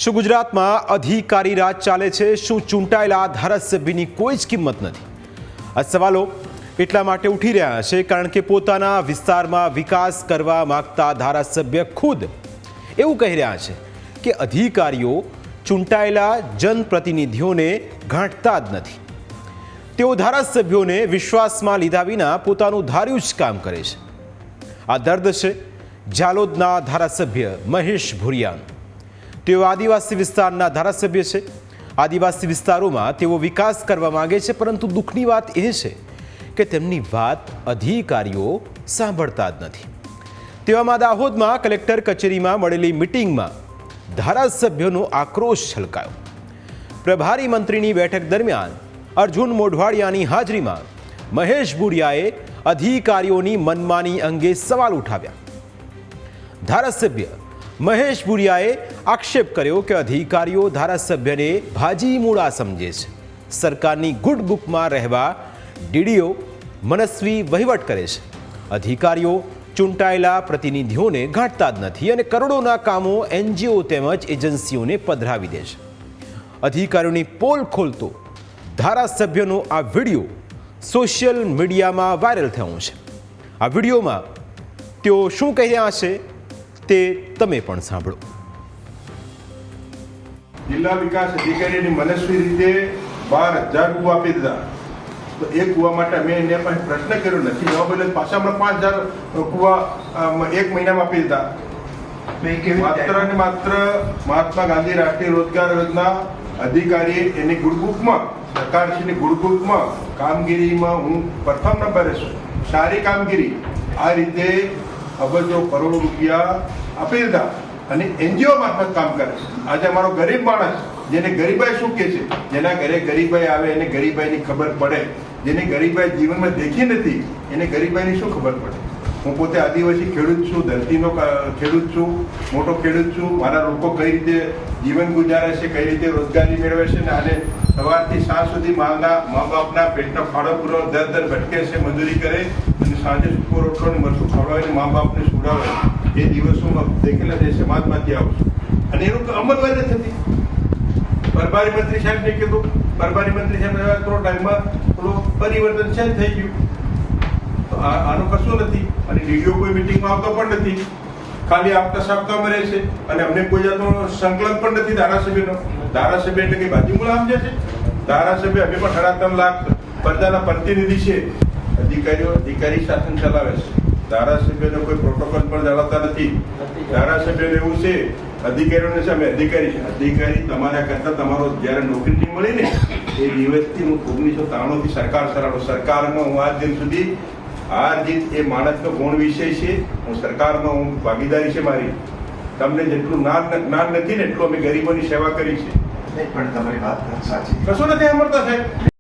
શું ગુજરાતમાં અધિકારી રાજ ચાલે છે? શું ચૂંટાયેલા ધારાસભ્યની કોઈ જ કિંમત નથી? આ સવાલો એટલા માટે ઉઠી રહ્યા છે કારણ કે પોતાના વિસ્તારમાં વિકાસ કરવા માંગતા ધારાસભ્ય ખુદ એવું કહી રહ્યા છે કે અધિકારીઓ ચૂંટાયેલા જનપ્રતિનિધિઓને ગાંઠતા જ નથી. તેઓ ધારાસભ્યોને વિશ્વાસમાં લીધા વિના પોતાનું ધાર્યું જ કામ કરે છે. આ દર્દ છે જાલોદના ધારાસભ્ય મહેશ ભુરિયાનું. તેઓ આદિવાસી વિસ્તારના ધારાસભ્ય છે. આદિવાસી વિસ્તારોમાં તેઓ વિકાસ કરવા માંગે છે, પરંતુ દુઃખની વાત એ છે કે તેમની વાત અધિકારીઓ સાંભળતા જ નથી. તેવામાં દાહોદમાં કલેક્ટર કચેરીમાં મળેલી મિટિંગમાં ધારાસભ્યોનો આક્રોશ છલકાયો. પ્રભારી મંત્રીની બેઠક દરમિયાન અર્જુન મોઢવાડિયાની હાજરીમાં મહેશ ભુરિયાએ અધિકારીઓની મનમાની અંગે સવાલ ઉઠાવ્યા. ધારાસભ્ય મહેશ ભુરિયાએ આક્ષેપ કર્યો કે અધિકારીઓ ધારાસભ્યને ભાજી મૂળા સમજે છે. સરકારની ગુડ બુકમાં રહેવા ડીડીઓ મનસ્વી વહીવટ કરે છે. અધિકારીઓ ચૂંટાયેલા પ્રતિનિધિઓને ગાંઠતા જ નથી અને કરોડોના કામો એનજીઓ તેમજ એજન્સીઓને પધરાવી દે છે. અધિકારીઓની પોલ ખોલતો ધારાસભ્યનો આ વિડીયો સોશિયલ મીડિયામાં વાયરલ થયો છે. આ વિડીયોમાં તેઓ શું કહી રહ્યા છે તે તમે પણ સાંભળો. જિલ્લા વિકાસ અધિકારીની મનસ્વી રીતે 12,000 કુવા આપી દીધા. તો એ કુવા માટે અમે એને પાસે પ્રશ્ન કર્યો નથી. જવાબ એટલે પાછા હમણાં 5,000 કુવા એક મહિનામાં આપી દીધા. માત્ર ને માત્ર મહાત્મા ગાંધી રાષ્ટ્રીય રોજગાર યોજના અધિકારી એની ગુડબુકમાં, સરકારશ્રીની ગુડબુકમાં કામગીરીમાં હું પ્રથમ નંબરે છું. સારી કામગીરી. આ રીતે અબજો કરોડો રૂપિયા આપી દીધા અને એનજીઓ મારફત કામ કરે છે. આજે અમારો ગરીબ માણસ, જેને ગરીબાઈ શું કહે છે, જેના ઘરે ગરીબાઈ આવે એને ગરીબાઈની ખબર પડે, જેને ગરીબાઈ જીવનમાં દેખી નથી એને ગરીબાઈની શું ખબર પડે. હું પોતે આદિવાસી ખેડૂત છું, ધરતીનો ખેડૂત છું, મોટો ખેડૂત છું. મારા લોકો કઈ રીતે જીવન ગુજારે છે, કઈ રીતે રોજગારી મેળવે છે ને આજે સવારથી સાંજ સુધી મા બાપના પેટનો ફાળો પૂરો દર ભટકે છે, મજૂરી કરે અને સાંજે સૂકો રોટલો ને મરચું ખવડાવીને મા બાપને સુડાવે. એ દિવસોમાં દેખેલા જે સમાજમાંથી આવું છું અને એનું અમલવારી નથી થતી. પ્રભારી મંત્રી સાહેબને કીધું, પ્રભારી મંત્રી સાહેબ થોડો ટાઈમમાં થોડું પરિવર્તન છે થઈ ગયું. તો આનું કશું નથી અને ડીડીઓ કોઈ મિટિંગમાં આવતો પણ નથી. ખાલી આપતા સાપ્તાહમાં રહે છે અને અમને કોઈ જાતનો સંકલન પણ નથી ધારાસભ્યનો. ધારાસભ્ય એટલે કે બાજુમૂળા સમજે છે. ધારાસભ્ય અમે પણ 3.5 લાખ પ્રજાના પ્રતિનિધિ છે. અધિકારી શાસન ચલાવે છે. ધારાસભ્યનો કોઈ પ્રોટોકોલ પણ જાળવતા નથી. ધારાસભ્યને એવું છે અધિકારીઓને છે અમે અધિકારી છે. અધિકારી તમારા કરતા તમારો જ્યારે નોકરી મળી ને એ દિવસથી હું 1993 સરકાર ચલાવું. સરકારમાં હું આજ દિન સુધી આ જીત એ માણસનો ગુણ વિષય છે. હું સરકારમાં હું ભાગીદારી છે મારી. તમને જેટલું જ્ઞાન નથી ને એટલું અમે ગરીબોની સેવા કરી છે. પણ તમારી વાત સાચી. કશું નથી સાંભળતા સાહેબ.